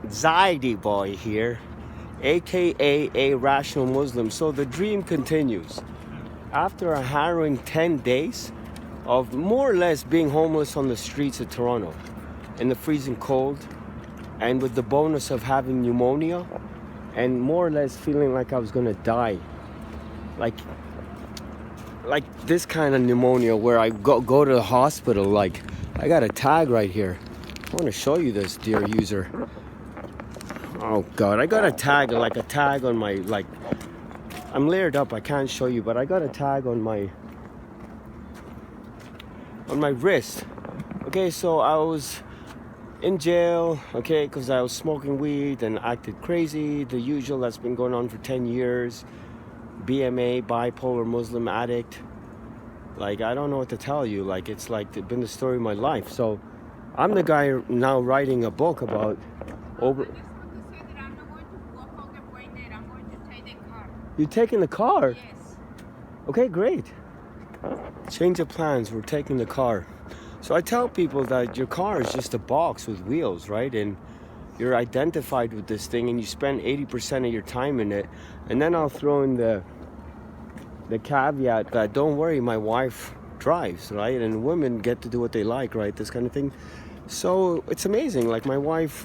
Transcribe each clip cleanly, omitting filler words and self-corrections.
Zaidi boy here, aka a rational Muslim. So the dream continues. After a harrowing 10 days of more or less being homeless on the streets of Toronto in the freezing cold, and with the bonus of having pneumonia and more or less feeling like I was gonna die. Like this kind of pneumonia where I go to the hospital. Like, I got a tag right here. I want to show you this, dear user. Oh God, I got a tag on my, like, I'm layered up, I can't show you, but I got a tag on my wrist. Okay, so I was in jail, okay, because I was smoking weed and acted crazy, the usual that's been going on for 10 years. BMA, bipolar Muslim addict. Like, I don't know what to tell you. Like, it's like been the story of my life. So I'm the guy now writing a book about over. I just want to say that I'm not going to walk all the way there. I'm going to take the car. You taking the car? Yes. Okay, great. Change of plans. We're taking the car. So I tell people that your car is just a box with wheels, right? And you're identified with this thing, and you spend 80% of your time in it. And then I'll throw in the caveat that don't worry, my wife drives, right? And women get to do what they like, right? This kind of thing. So it's amazing. Like, my wife,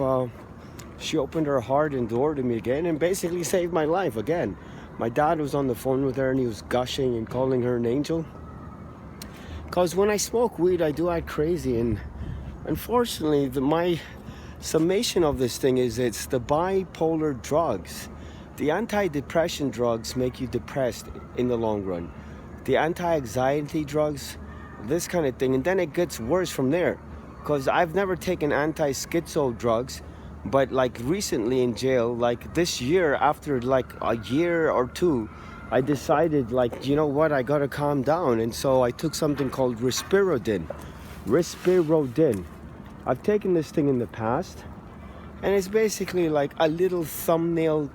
she opened her heart and door to me again and basically saved my life again. My dad was on the phone with her and he was gushing and calling her an angel. Because when I smoke weed, I do act crazy. And unfortunately, my summation of this thing is it's the bipolar drugs. The antidepressant drugs make you depressed in the long run. The anti-anxiety drugs, this kind of thing. And then it gets worse from there. Because I've never taken anti-schizo drugs, but like recently in jail, like this year, after like a year or two, I decided, like, you know what, I gotta calm down. And so I took something called Risperidone. I've taken this thing in the past, and it's basically like a little thumbnail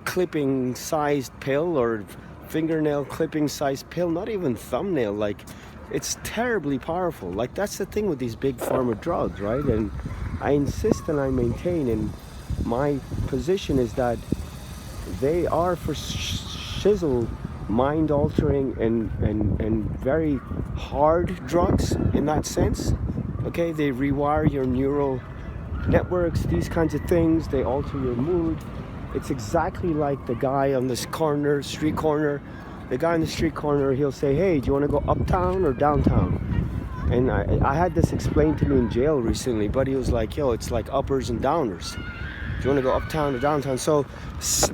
clipping sized pill or fingernail clipping sized pill, not even thumbnail. Like, it's terribly powerful. Like, that's the thing with these big pharma drugs, right? And I insist and I maintain, and my position is that they are for shizzle, mind altering and very hard drugs in that sense. Okay, they rewire your neural networks, these kinds of things. They alter your mood. It's exactly like the guy on this street corner. The guy on the street corner, he'll say, hey, do you want to go uptown or downtown? And I had this explained to me in jail recently, but he was like, yo, it's like uppers and downers. Do you want to go uptown or downtown? So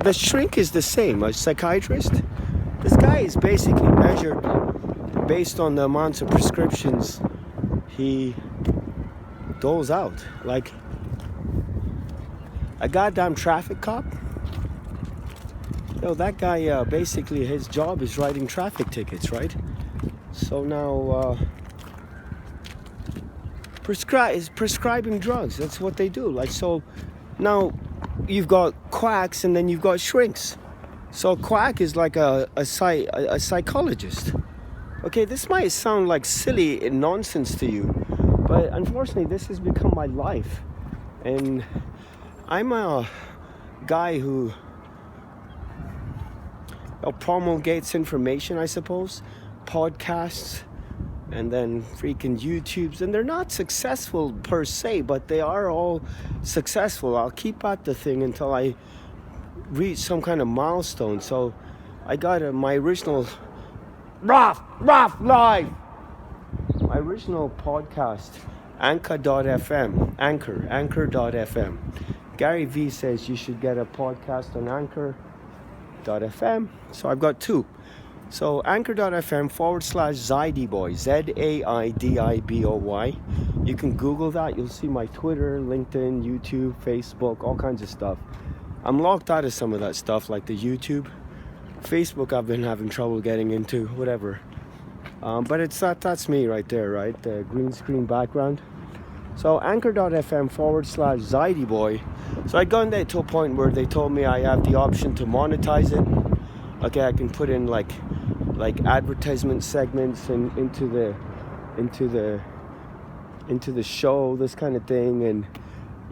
the shrink is the same. A psychiatrist, this guy is basically measured based on the amounts of prescriptions he doles out. Like a goddamn traffic cop. No, that guy, basically his job is writing traffic tickets, right? So now prescribing drugs. That's what they do. Like, so now you've got quacks and then you've got shrinks. So quack is like a psychologist. Okay, this might sound like silly and nonsense to you, but unfortunately this has become my life. And I'm a guy who promulgates information, I suppose, podcasts, and then freaking YouTubes, and they're not successful per se, but they are all successful. I'll keep at the thing until I reach some kind of milestone. So I got my original Rough Live, my original podcast, Anchor.fm. Gary V says you should get a podcast on Anchor.fm. So I've got two. So Anchor.fm /Zaidiboy, ZAIDIBOY. You can Google that. You'll see my Twitter, LinkedIn, YouTube, Facebook, all kinds of stuff. I'm locked out of some of that stuff, like the YouTube. Facebook I've been having trouble getting into, whatever. But it's that's me right there, right? The green screen background. So Anchor.fm /Zaidiboy. So I'd gone there to a point where they told me I have the option to monetize it. Okay, I can put in like advertisement segments and into the show, this kind of thing. And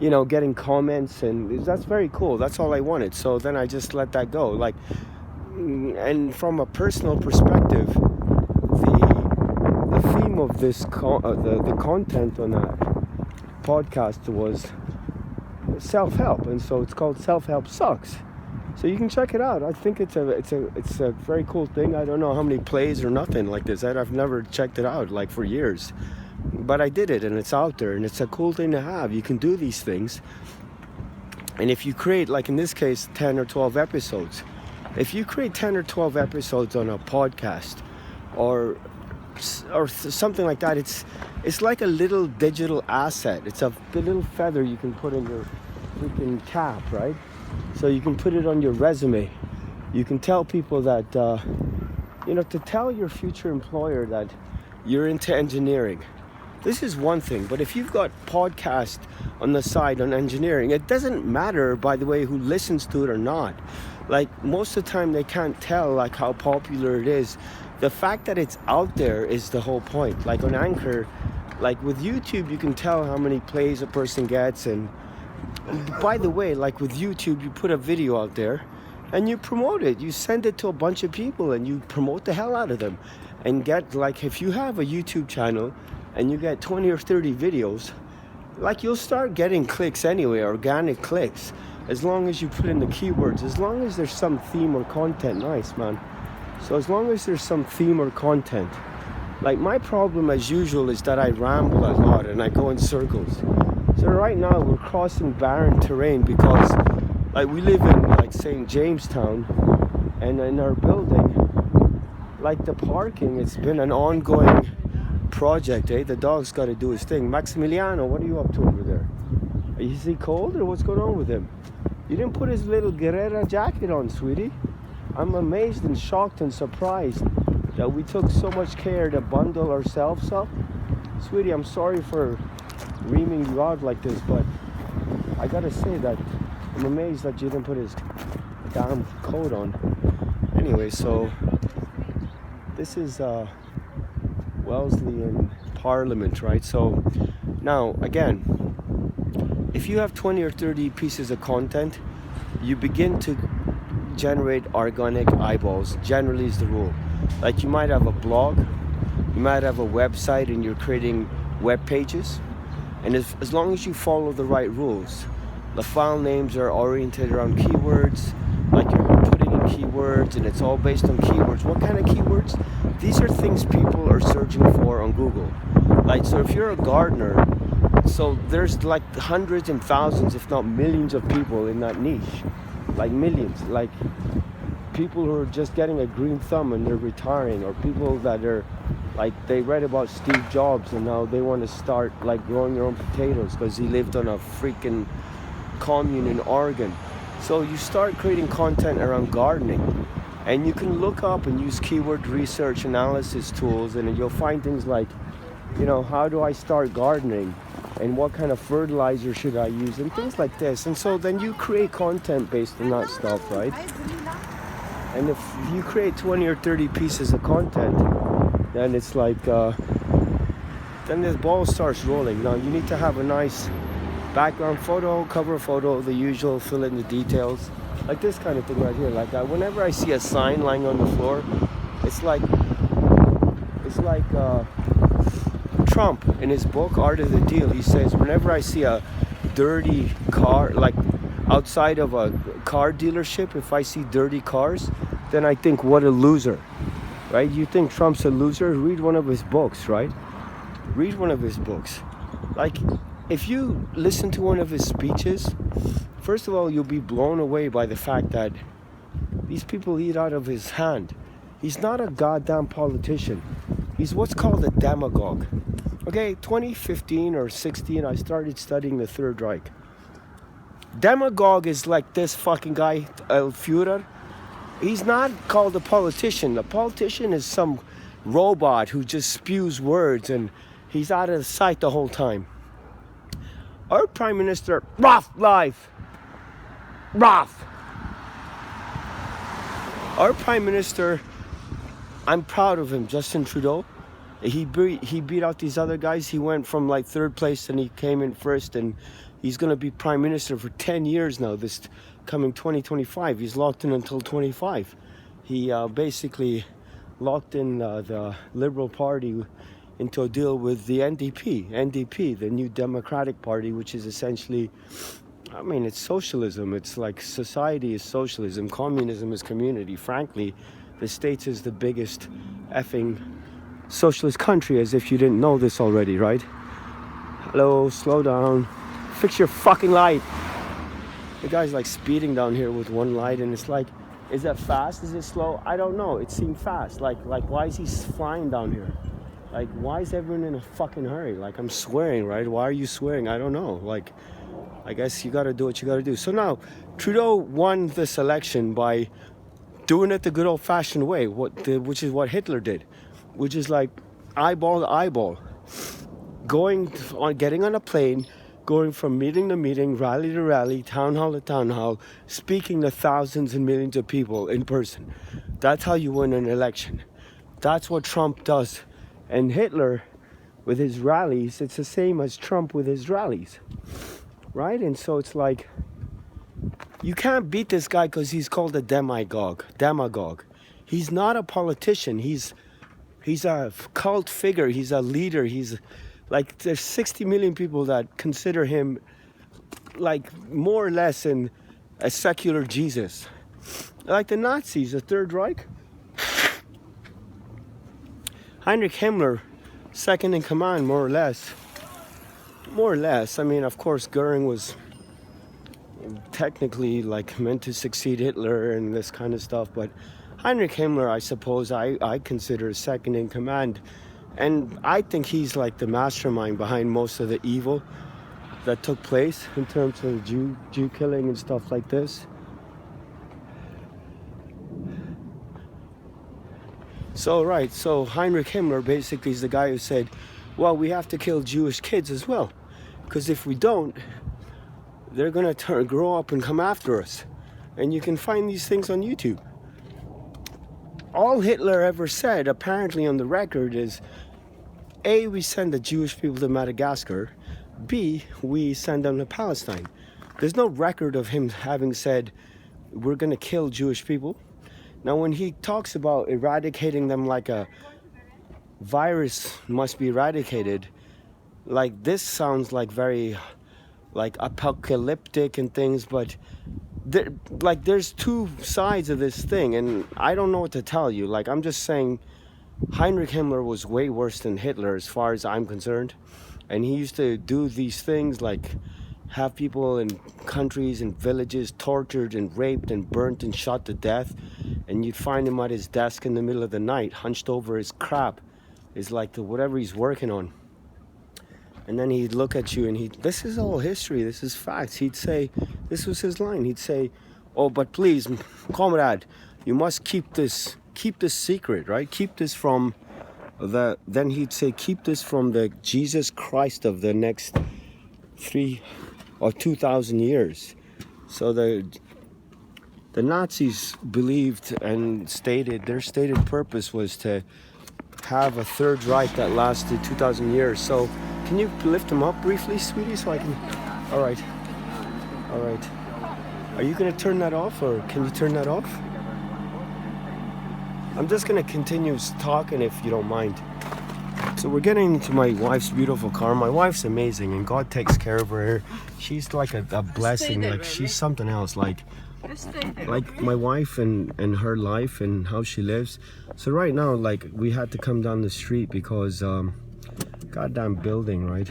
getting comments, and that's very cool. That's all I wanted. So then I just let that go. Like, and from a personal perspective, the theme of this the content on that podcast was self-help, and so it's called Self-Help Sucks. So you can check it out. I think it's a very cool thing. I don't know how many plays or nothing like this. I've never checked it out like for years, but I did it, and it's out there, and it's a cool thing to have. You can do these things, and if you create, like in this case, 10 or 12 episodes, if you create 10 or 12 episodes on a podcast or something like that, it's like a little digital asset. It's a little feather you can put in your freaking cap, right? So you can put it on your resume. You can tell people that, to tell your future employer that you're into engineering. This is one thing, but if you've got podcast on the side on engineering, it doesn't matter, by the way, who listens to it or not. Like, most of the time they can't tell like how popular it is. The fact that it's out there is the whole point. Like on Anchor, like with YouTube, you can tell how many plays a person gets. And by the way, like with YouTube, you put a video out there and you promote it. You send it to a bunch of people and you promote the hell out of them. And get, like, if you have a YouTube channel and you get 20 or 30 videos, like, you'll start getting clicks anyway, organic clicks, as long as you put in the keywords, as long as there's some theme or content. Nice, man. So as long as there's some theme or content. Like, my problem as usual is that I ramble a lot and I go in circles. So right now we're crossing barren terrain because, like, we live in like St. Jamestown, and in our building, like, the parking, it's been an ongoing project, eh? The dog's got to do his thing. Maximiliano, what are you up to over there? Is he cold or what's going on with him? You didn't put his little Guerrera jacket on, sweetie. I'm amazed and shocked and surprised that we took so much care to bundle ourselves up. Sweetie, I'm sorry for reaming you out like this, but I gotta say that I'm amazed that you didn't put his damn coat on. Anyway, so this is Wesleyan Parliament, right? So now, again, if you have 20 or 30 pieces of content, you begin to generate organic eyeballs. Generally is the rule. Like, you might have a blog, you might have a website, and you're creating web pages, and as long as you follow the right rules, the file names are oriented around keywords, like you're putting in keywords, and it's all based on keywords. What kind of keywords? These are things people are searching for on Google. Like, so if you're a gardener, so there's like hundreds and thousands, if not millions of people in that niche. Like millions, like people who are just getting a green thumb and they're retiring, or people that are like, they read about Steve Jobs and now they want to start like growing their own potatoes because he lived on a freaking commune in Oregon. So you start creating content around gardening, and you can look up and use keyword research analysis tools, and you'll find things like, how do I start gardening? And what kind of fertilizer should I use, and things like this. And so then you create content based on that stuff, right? And if you create 20 or 30 pieces of content, then it's like, then the ball starts rolling. Now you need to have a nice background photo, cover photo, the usual, fill in the details. Like this kind of thing right here. Like, whenever I see a sign lying on the floor, it's like Trump, in his book Art of the Deal, he says, whenever I see a dirty car, like outside of a car dealership, if I see dirty cars, then I think, what a loser, right? You think Trump's a loser? Read one of his books, right? Read one of his books. Like, if you listen to one of his speeches, first of all, you'll be blown away by the fact that these people eat out of his hand. He's not a goddamn politician. He's what's called a demagogue. Okay, 2015 or 16, I started studying the Third Reich. Demagogue is like this fucking guy, El Führer. He's not called a politician. A politician is some robot who just spews words and he's out of sight the whole time. Our Prime Minister, Our Prime Minister, I'm proud of him, Justin Trudeau. He beat out these other guys. He went from like third place and he came in first, and He's going to be prime minister for 10 years now, this coming 2025. He's locked in until 25. He basically locked in the Liberal Party into a deal with the NDP, the New Democratic Party, which is essentially, I mean, it's socialism. It's like society is socialism, communism is community. Frankly, the States is the biggest effing socialist country, as if you didn't know this already, right? Hello, slow down. Fix your fucking light. The guy's like speeding down here with one light, and it's like, is that fast? Is it slow? I don't know. It seemed fast. Like why is he flying down here? Like, why is everyone in a fucking hurry? Like, I'm swearing, right? Why are you swearing? I don't know. Like, I guess you gotta do what you gotta do. So now, Trudeau won this election by doing it the good old-fashioned way, which is what Hitler did, which is like eyeball to eyeball, getting on a plane, going from meeting to meeting, rally to rally, town hall to town hall, speaking to thousands and millions of people in person. That's how you win an election. That's what Trump does. And Hitler, with his rallies, it's the same as Trump with his rallies, right? And so it's like, you can't beat this guy because he's called a demagogue. He's not a politician. He's a cult figure. He's a leader. He's like, there's 60 million people that consider him like more or less a secular Jesus. Like the Nazis, the Third Reich. Heinrich Himmler, second in command, more or less. More or less. I mean, of course, Goering was technically like meant to succeed Hitler and this kind of stuff, but Heinrich Himmler, I suppose, I consider second in command. And I think he's like the mastermind behind most of the evil that took place in terms of Jew killing and stuff like this. So Heinrich Himmler basically is the guy who said, well, we have to kill Jewish kids as well, because if we don't, they're gonna grow up and come after us. And you can find these things on YouTube. All Hitler ever said, apparently on the record, is A, we send the Jewish people to Madagascar, B, we send them to Palestine. There's no record of him having said, we're gonna kill Jewish people. Now when he talks about eradicating them like a virus must be eradicated, like this sounds like very like apocalyptic and things, but there's two sides of this thing, and I don't know what to tell you. Like, I'm just saying Heinrich Himmler was way worse than Hitler as far as I'm concerned, and he used to do these things like have people in countries and villages tortured and raped and burnt and shot to death, and you'd find him at his desk in the middle of the night hunched over his crap, is like whatever he's working on. And then he'd look at you and this is all history, this is facts. He'd say, this was his line, he'd say, oh, but please, comrade, you must keep this secret, right? Keep this from then he'd say, keep this from the Jesus Christ of the next 3 or 2,000 years. So the Nazis believed and their stated purpose was to have a Third Reich that lasted 2,000 years. So can you lift them up briefly, sweetie, so I can... All right. Are you going to turn that off, or can you turn that off? I'm just going to continue talking if you don't mind. So we're getting into my wife's beautiful car. My wife's amazing, and God takes care of her. She's like a blessing. Like, she's something else. Like my wife and her life and how she lives. So right now, like, we had to come down the street because goddamn building, right?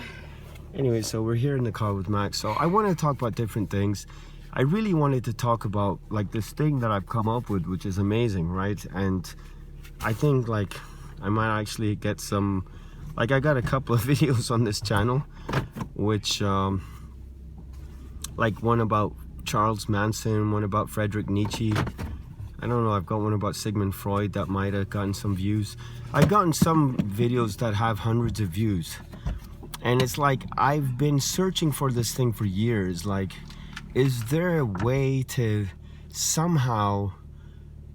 Anyway, so we're here in the car with Max. So I want to talk about different things. I really wanted to talk about like this thing that I've come up with, which is amazing, right? And I think like I might actually get some, like, I got a couple of videos on this channel, which like one about Charles Manson, one about Friedrich Nietzsche. I don't know, I've got one about Sigmund Freud that might have gotten some views. I've gotten some videos that have hundreds of views. And it's like, I've been searching for this thing for years. Like, is there a way to somehow...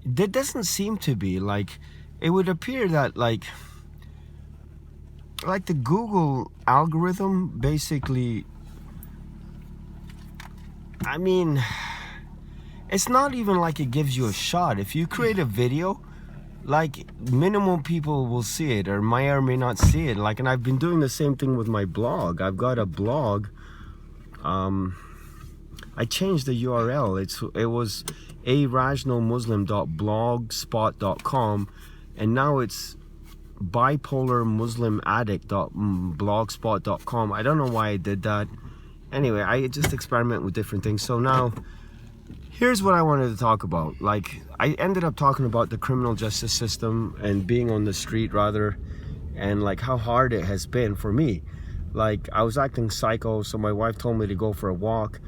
There doesn't seem to be. Like, it would appear that like the Google algorithm basically I mean, it's not even like it gives you a shot. If you create a video, like minimum people will see it or may or may not see it. Like, and I've been doing the same thing with my blog. I've got a blog. I changed the URL. It was arationalmuslim.blogspot.com, and now it's bipolarmuslimaddict.blogspot.com. I don't know why I did that. Anyway, I just experiment with different things. So now, here's what I wanted to talk about. Like, I ended up talking about the criminal justice system and being on the street rather, and like how hard it has been for me. Like, I was acting psycho, so my wife told me to go for a walk.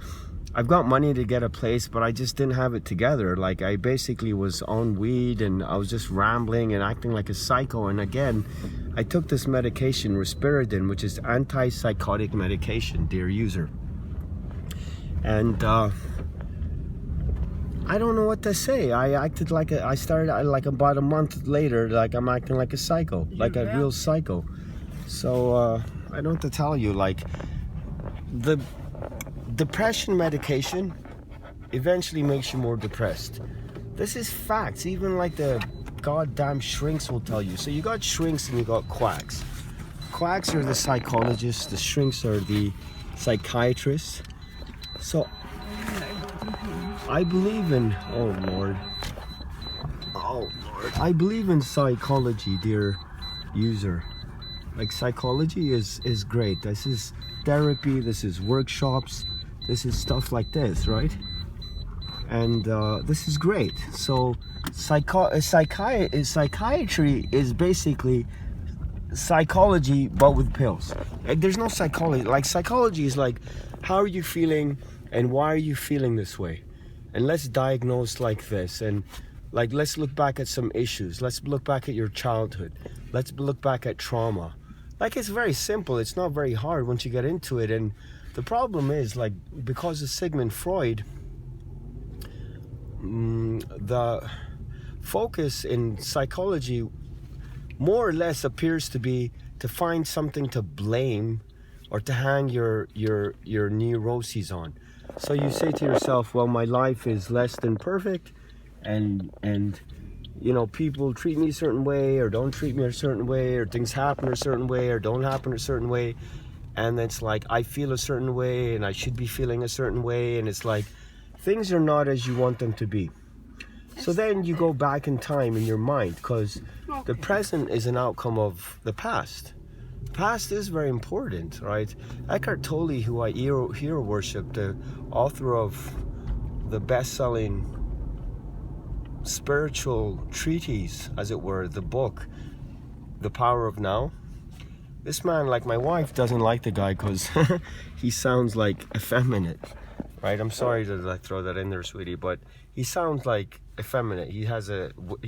I've got money to get a place, but I just didn't have it together. Like, I basically was on weed and I was just rambling and acting like a psycho. And again, I took this medication, risperidone, which is antipsychotic medication, dear user. And I don't know what to say. I acted like I started like about a month later, like I'm acting like a psycho, like a real psycho. So I don't know what to tell you. Like, the depression medication eventually makes you more depressed. This is facts. Even like the goddamn shrinks will tell you. So you got shrinks and you got quacks. Quacks are the psychologists. The shrinks are the psychiatrists. So I believe in, oh Lord, I believe in psychology, dear user. Like, psychology is great. This is therapy, this is workshops, this is stuff like this, right? And this is great. So psychiatry is basically psychology but with pills. Like, there's no psychology. Like, psychology is like, how are you feeling and why are you feeling this way? And let's diagnose like this, and like, let's look back at some issues. Let's look back at your childhood. Let's look back at trauma. Like, it's very simple. It's not very hard once you get into it. And the problem is, like, because of Sigmund Freud, the focus in psychology more or less appears to be to find something to blame or to hang your neuroses on. So you say to yourself, well, my life is less than perfect, and you know, people treat me a certain way or don't treat me a certain way, or things happen a certain way or don't happen a certain way, and it's like, I feel a certain way and I should be feeling a certain way, and it's like things are not as you want them to be. So then you go back in time in your mind, because the present is an outcome of the past. The past is very important, right? Eckhart Tolle, who I hero worship, the author of the best-selling spiritual treatise, as it were, the book, The Power of Now. This man, like, my wife doesn't like the guy because he sounds like effeminate, right? I'm sorry to like throw that in there, sweetie, but he sounds like effeminate. He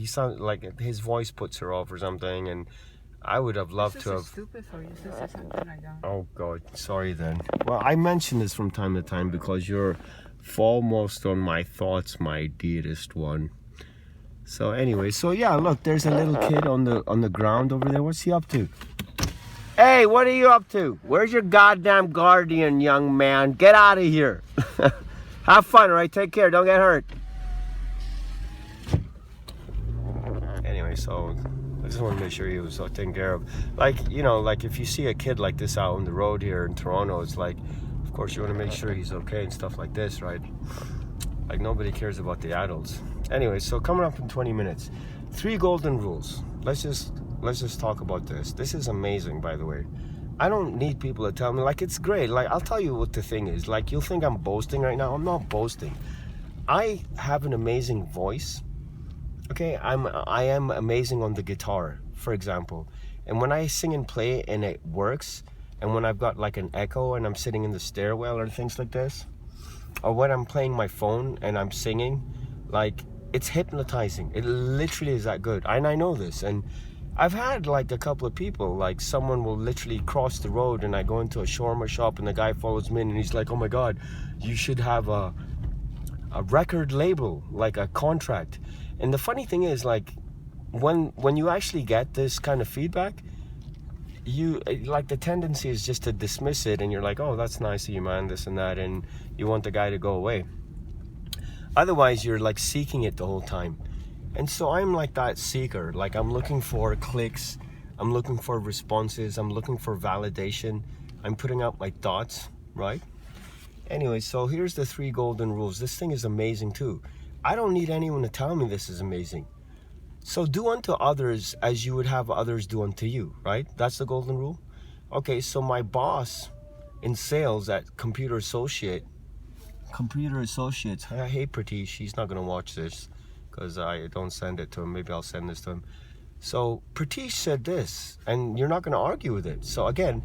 sounds like his voice puts her off or something, and I would have loved to have. Stupid for you to say something like that. Oh God, sorry then. Well, I mention this from time to time because you're foremost on my thoughts, my dearest one. So anyway, so yeah, look, there's a little kid on the ground over there. What's he up to? Hey, what are you up to? Where's your goddamn guardian, young man? Get out of here. Have fun, all right? Take care. Don't get hurt. Anyway, so I just want to make sure he was taken care of. Like, you know, like if you see a kid like this out on the road here in Toronto, it's like, of course you want to make sure he's okay and stuff like this, right? Like, nobody cares about the adults. Anyway, so coming up in 20 minutes, 3 golden rules. Let's just talk about this. This is amazing, by the way. I don't need people to tell me. Like, it's great. Like, I'll tell you what the thing is. Like, you'll think I'm boasting right now. I'm not boasting. I have an amazing voice. Okay, I am amazing on the guitar, for example. And when I sing and play and it works, and when I've got like an echo and I'm sitting in the stairwell or things like this, or when I'm playing my phone and I'm singing, like, it's hypnotizing. It literally is that good. And I know this. And I've had like a couple of people, like someone will literally cross the road and I go into a shawarma shop and the guy follows me in and he's like, oh my God, you should have a record label, like a contract. And the funny thing is, like, when you actually get this kind of feedback, you like the tendency is just to dismiss it, and you're like, oh, that's nice of you, man, this and that, and you want the guy to go away. Otherwise, you're like seeking it the whole time. And so I'm like that seeker. Like, I'm looking for clicks, I'm looking for responses, I'm looking for validation, I'm putting out my thoughts, right? Anyway, so here's the 3 golden rules. This thing is amazing too. I don't need anyone to tell me this is amazing. So do unto others as you would have others do unto you, right? That's the golden rule. Okay, so my boss in sales at Computer Associates, I hate Pratish, she's not gonna watch this because I don't send it to him. Maybe I'll send this to him. So Pratish said this, and you're not gonna argue with it. So again,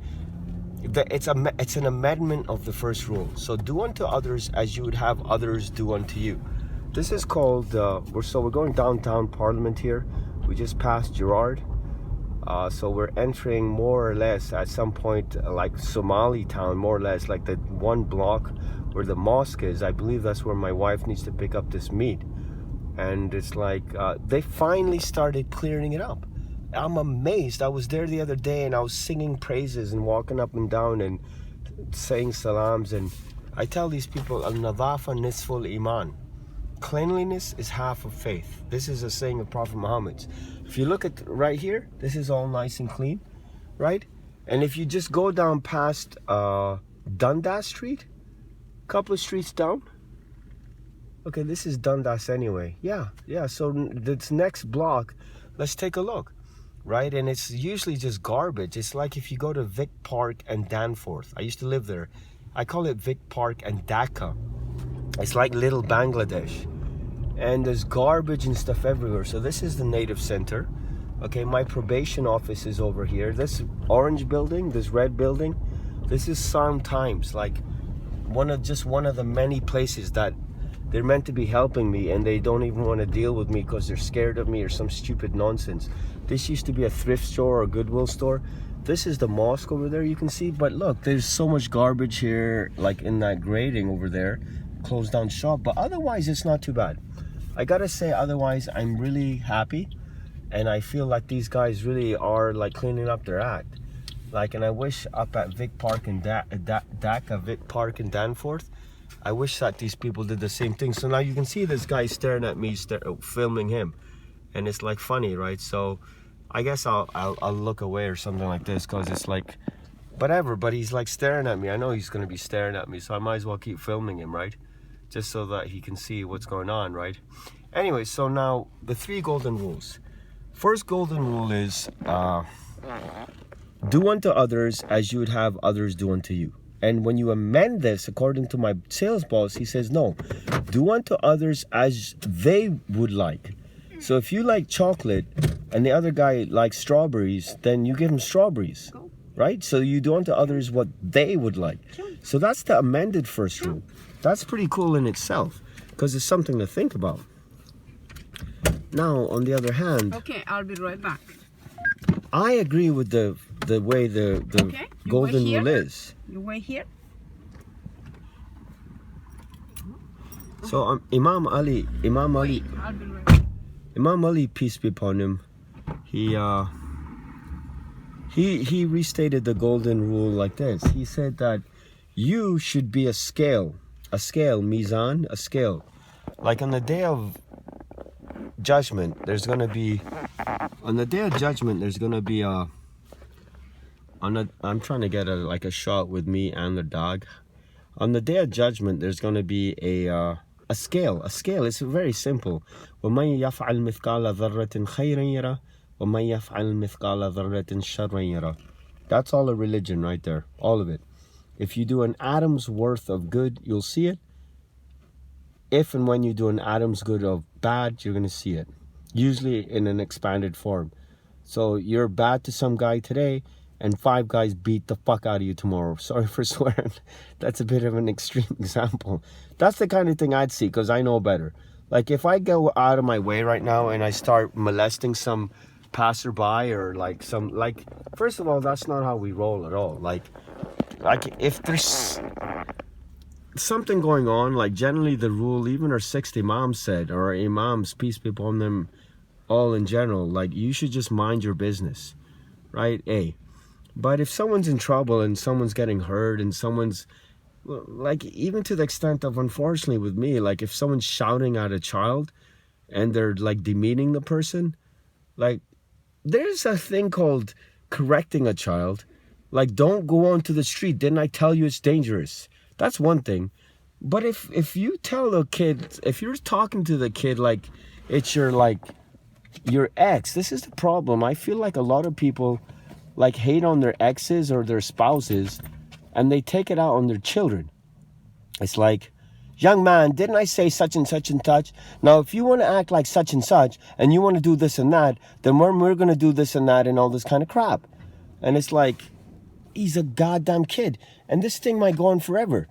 it's an amendment of the first rule. So do unto others as you would have others do unto you. This is called, we're going downtown Parliament here. We just passed Gerard. So we're entering more or less at some point like Somali town, more or less like the one block where the mosque is. I believe that's where my wife needs to pick up this meat. And it's like, they finally started clearing it up. I'm amazed. I was there the other day and I was singing praises and walking up and down and saying salams. And I tell these people, al-nadafa nisful iman. Cleanliness is half of faith. This is a saying of Prophet Muhammad's. If you look at right here, this is all nice and clean, right? And if you just go down past Dundas Street, a couple of streets down. Okay, this is Dundas anyway. Yeah. So this next block, let's take a look, right? And it's usually just garbage. It's like if you go to Vic Park and Danforth. I used to live there. I call it Vic Park and Dhaka. It's like little Bangladesh. And there's garbage and stuff everywhere. So this is the native center. Okay, my probation office is over here. This orange building, this red building, this is sometimes like one of the many places that they're meant to be helping me, and they don't even want to deal with me because they're scared of me or some stupid nonsense. This used to be a thrift store or a Goodwill store. This is the mosque over there, you can see. But look, there's so much garbage here, like in that grating over there. Closed down shop, but otherwise it's not too bad. I gotta say, otherwise I'm really happy, and I feel like these guys really are like cleaning up their act. Like, and I wish up at Vic Park and Dhaka, Vic Park and Danforth, I wish that these people did the same thing. So now you can see this guy staring at me, filming him, and it's like funny, right? So I guess I'll look away or something like this, because it's like whatever. But he's like staring at me. I know he's gonna be staring at me, so I might as well keep filming him, right? Just so that he can see what's going on, right? Anyway, so now the 3 golden rules. First golden rule is do unto others as you would have others do unto you. And when you amend this, according to my sales boss, he says, no, do unto others as they would like. So if you like chocolate and the other guy likes strawberries, then you give him strawberries, right? So you do unto others what they would like. So that's the amended first rule. That's pretty cool in itself, because it's something to think about. Now, on the other hand, Okay, I'll be right back. I agree with the way the Okay, golden rule is. You wait here. So Imam Ali, I'll be right back. Imam Ali, peace be upon him, he restated the golden rule like this. He said that you should be a scale, mizan, a scale. Like on the day of judgment, there's gonna be I'm trying to get a shot with me and the dog. On the day of judgment, there's gonna be a scale. It's very simple. وَمَنْ يَفْعَلْ مِثْقَالَ ذَرَّةٍ خَيْرًا يَرَهُ وَمَنْ يَفْعَلْ مِثْقَالَ ذَرَّةٍ شَرًّا يَرَهُ. That's all a religion right there, all of it. If you do an atom's worth of good, you'll see it. If and when you do an atom's good of bad, you're going to see it. Usually in an expanded form. So you're bad to some guy today, and 5 guys beat the fuck out of you tomorrow. Sorry for swearing. That's a bit of an extreme example. That's the kind of thing I'd see, because I know better. Like if I go out of my way right now and I start molesting some passerby, or first of all, that's not how we roll at all. Like if there's something going on, like generally the rule, even our 6th Imam said, or our Imams, peace be upon them all in general, like you should just mind your business, right? But if someone's in trouble and someone's getting hurt and someone's, like, even to the extent of, unfortunately with me, like if someone's shouting at a child and they're like demeaning the person, like there's a thing called correcting a child. Like, don't go onto the street. Didn't I tell you it's dangerous? That's one thing. But if you tell the kid, if you're talking to the kid like it's your ex, this is the problem. I feel like a lot of people like hate on their exes or their spouses, and they take it out on their children. It's like, young man, didn't I say such and such and such? Now, if you want to act like such and such and you want to do this and that, then we're going to do this and that and all this kind of crap. And it's like, he's a goddamn kid. And this thing might go on forever.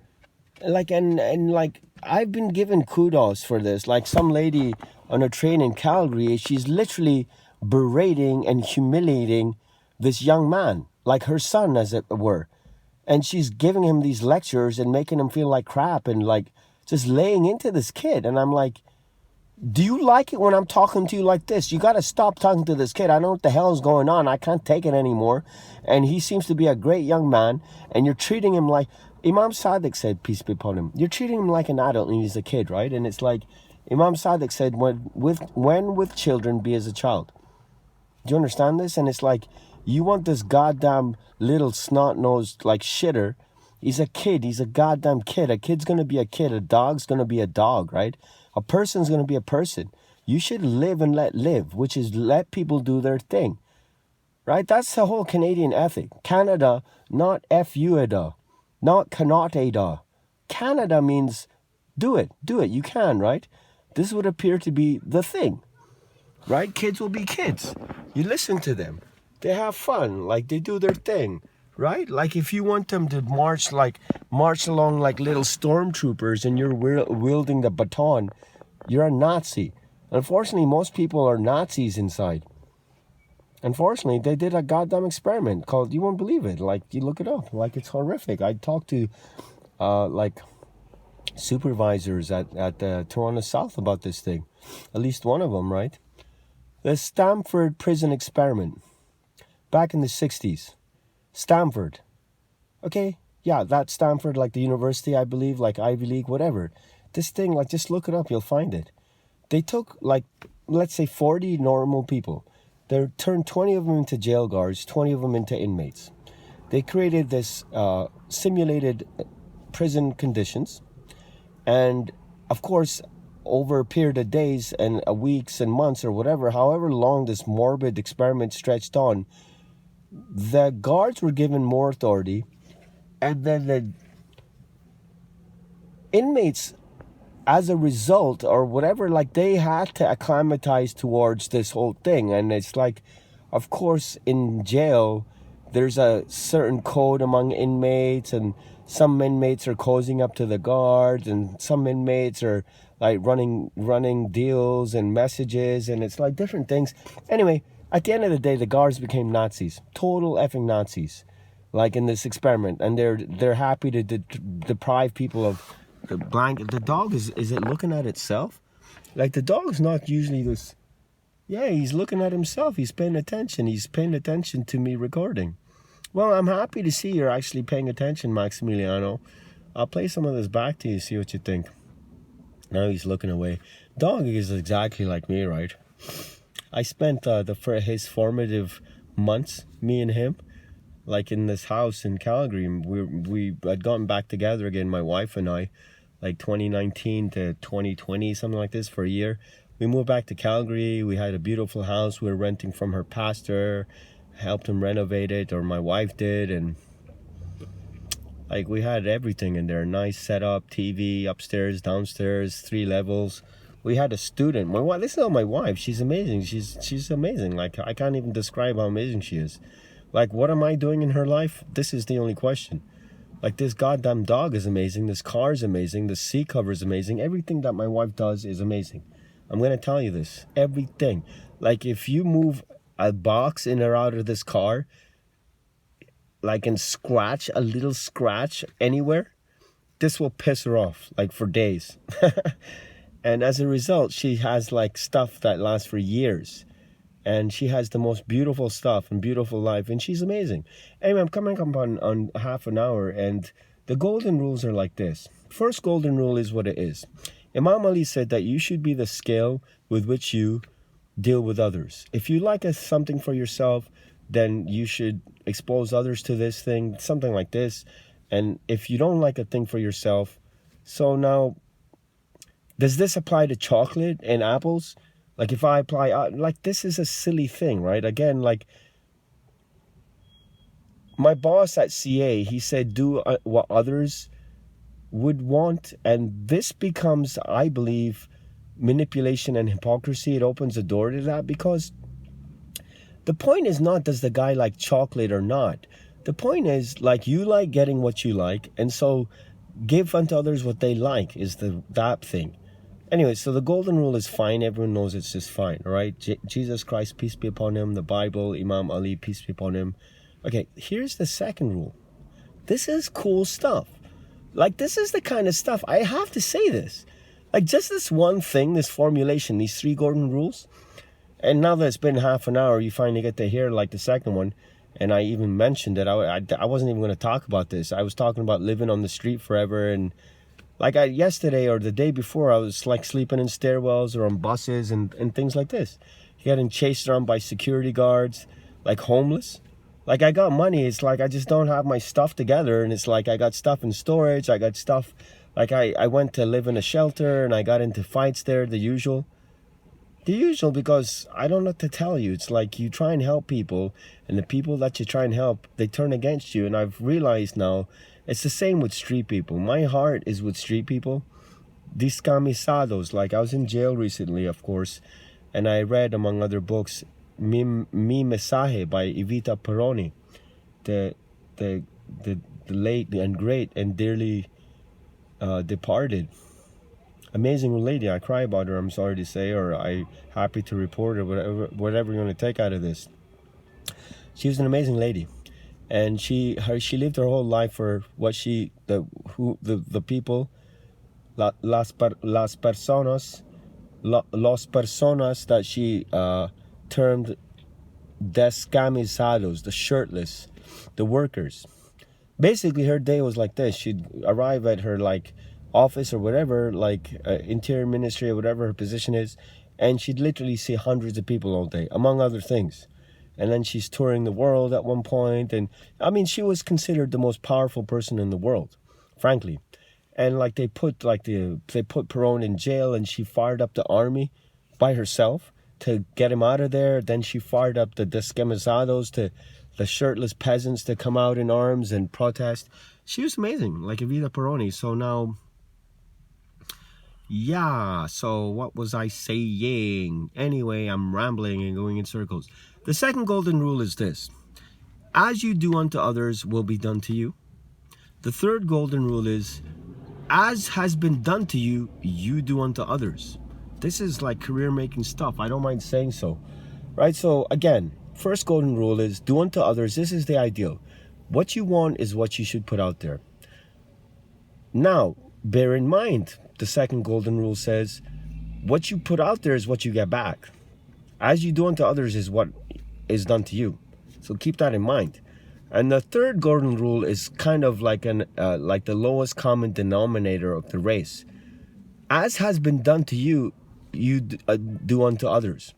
Like, and like, I've been given kudos for this. Like, some lady on a train in Calgary, she's literally berating and humiliating this young man, like her son, as it were. And she's giving him these lectures and making him feel like crap and like just laying into this kid. And I'm like, do you like it when I'm talking to you like this? You got to stop talking to this kid. I don't know what the hell is going on. I can't take it anymore. And he seems to be a great young man. And you're treating him like, Imam Sadiq said, peace be upon him, you're treating him like an adult and he's a kid, right? And it's like, Imam Sadiq said, when with children, be as a child. Do you understand this? And it's like, you want this goddamn little snot-nosed like shitter. He's a kid. He's a goddamn kid. A kid's going to be a kid. A dog's going to be a dog, right? A person's going to be a person. You should live and let live, which is let people do their thing, right? That's the whole Canadian ethic. Canada, not F-U-A-D-A, not cannot-a-da. Canada means do it. Do it. You can, right? This would appear to be the thing, right? Kids will be kids. You listen to them. They have fun, like they do their thing, right? Like if you want them to march along like little stormtroopers and you're wielding the baton, you're a Nazi. Unfortunately, most people are Nazis inside. Unfortunately, they did a goddamn experiment called, you won't believe it, like you look it up, like it's horrific. I talked to like supervisors at Toronto South about this thing, at least one of them, right? The Stanford prison experiment. Back in the 60s, Stanford. Okay, yeah, that's Stanford, like the university, I believe, like Ivy League, whatever. This thing, like, just look it up, you'll find it. They took, like, let's say 40 normal people. They turned 20 of them into jail guards, 20 of them into inmates. They created this simulated prison conditions. And, of course, over a period of days and weeks and months or whatever, however long this morbid experiment stretched on, the guards were given more authority, and then the inmates, as a result or whatever, like they had to acclimatize towards this whole thing. And it's like, of course, in jail, there's a certain code among inmates, and some inmates are cozying up to the guards, and some inmates are like running deals and messages, and it's like different things. Anyway, at the end of the day, the guards became Nazis, total effing Nazis, like in this experiment, and they're happy to deprive people of the blanket. The dog is it looking at itself? Like the dog's not usually this. Yeah, he's looking at himself. He's paying attention. He's paying attention to me recording. Well, I'm happy to see you're actually paying attention, Maximiliano. I'll play some of this back to you, see what you think. Now he's looking away. Dog is exactly like me, right? I spent his formative months, me and him, like in this house in Calgary. We had gotten back together again, my wife and I, like 2019 to 2020, something like this, for a year. We moved back to Calgary. We had a beautiful house we were renting from her pastor, helped him renovate it, or my wife did, and like we had everything in there. Nice setup, TV, upstairs, downstairs, 3 levels. We had a student. My wife, this is not my wife. She's amazing. She's amazing. Like, I can't even describe how amazing she is. Like, what am I doing in her life? This is the only question. Like, this goddamn dog is amazing. This car is amazing. The seat cover is amazing. Everything that my wife does is amazing. I'm going to tell you this. Everything. Like, if you move a box in or out of this car, like, and scratch, a little scratch anywhere, this will piss her off, like, for days. And as a result, she has like stuff that lasts for years. and she has the most beautiful stuff and beautiful life, and she's amazing. Anyway, I'm coming up on half an hour, and the golden rules are like this. First golden rule is what it is. Imam Ali said that you should be the scale with which you deal with others. If you like something for yourself, then you should expose others to this thing, something like this. And if you don't like a thing for yourself, so now, does this apply to chocolate and apples? Like if I apply, like this is a silly thing, right? Again, like my boss at CA, he said, do what others would want. And this becomes, I believe, manipulation and hypocrisy. It opens the door to that, because the point is not, does the guy like chocolate or not? The point is, like, you like getting what you like, and so give unto others what they like is that thing. Anyway, so the golden rule is fine. Everyone knows it's just fine, all right? Jesus Christ, peace be upon him, the Bible, Imam Ali, peace be upon him. Okay, here's the second rule. This is cool stuff. Like, this is the kind of stuff, I have to say this. Like, just this one thing, this formulation, these 3 golden rules. And now that it's been half an hour, you finally get to hear, like, the second one. And I even mentioned that I wasn't even going to talk about this. I was talking about living on the street forever. And like yesterday or the day before, I was like sleeping in stairwells or on buses and things like this. Getting chased around by security guards, like homeless. Like, I got money. It's like I just don't have my stuff together. And it's like I got stuff in storage. I got stuff. Like I went to live in a shelter and I got into fights there, the usual. The usual, because I don't know what to tell you. It's like you try and help people, and the people that you try and help, they turn against you. And I've realized now, it's the same with street people. My heart is with street people. Discamisados. Like, I was in jail recently, of course, and I read, among other books, Mi Mensaje by Evita Peroni, the late and great and dearly departed. Amazing lady. I cry about her, I'm sorry to say, or I happy to report, or whatever you're going to take out of this. She was an amazing lady, and she lived her whole life for what the people, las personas that she termed descamisados, the shirtless, the workers. Basically, her day was like this. She'd arrive at her like office or whatever, like interior ministry or whatever her position is, and she'd literally see hundreds of people all day, among other things. And then she's touring the world at one point, and I mean, she was considered the most powerful person in the world, frankly. And like they put Perón in jail, and she fired up the army by herself to get him out of there. Then she fired up the descamisados, to the shirtless peasants, to come out in arms and protest. She was amazing, like Evita Peroni. So now, yeah, so what was I saying? Anyway, I'm rambling and going in circles. The second golden rule is this: as you do unto others will be done to you. The third golden rule is, as has been done to you, you do unto others. This is like career-making stuff. I don't mind saying so. Right? So again, first golden rule is do unto others. This is the ideal. What you want is what you should put out there. Now, bear in mind, the second golden rule says, what you put out there is what you get back. As you do unto others is what is done to you. So keep that in mind. And the third golden rule is kind of like like the lowest common denominator of the race. As has been done to you, you do unto others.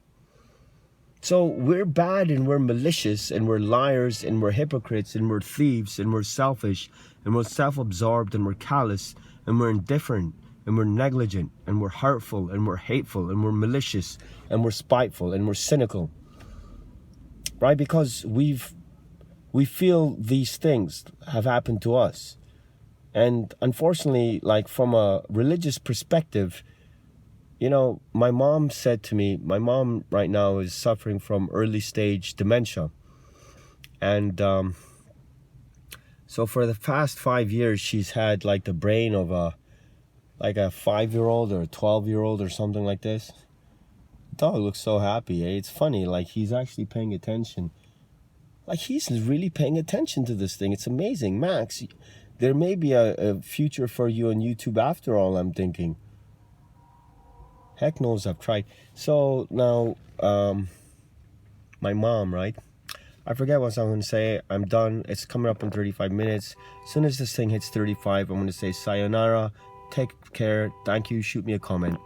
So we're bad, and we're malicious, and we're liars, and we're hypocrites, and we're thieves, and we're selfish, and we're self-absorbed, and we're callous, and we're indifferent, and we're negligent, and we're hurtful, and we're hateful, and we're malicious, and we're spiteful, and we're cynical. Right? Because we feel these things have happened to us. And unfortunately, like from a religious perspective, you know, my mom said to me, my mom right now is suffering from early stage dementia. And so for the past 5 years, she's had like the brain of a 5-year-old or a 12-year-old or something like this. The dog looks so happy. Eh? It's funny, like he's actually paying attention. Like he's really paying attention to this thing. It's amazing. Max, there may be a future for you on YouTube after all, I'm thinking. Heck knows, I've tried. So now, my mom, right? I forget what I'm going to say. I'm done. It's coming up in 35 minutes. As soon as this thing hits 35, I'm going to say sayonara. Take care. Thank you. Shoot me a comment.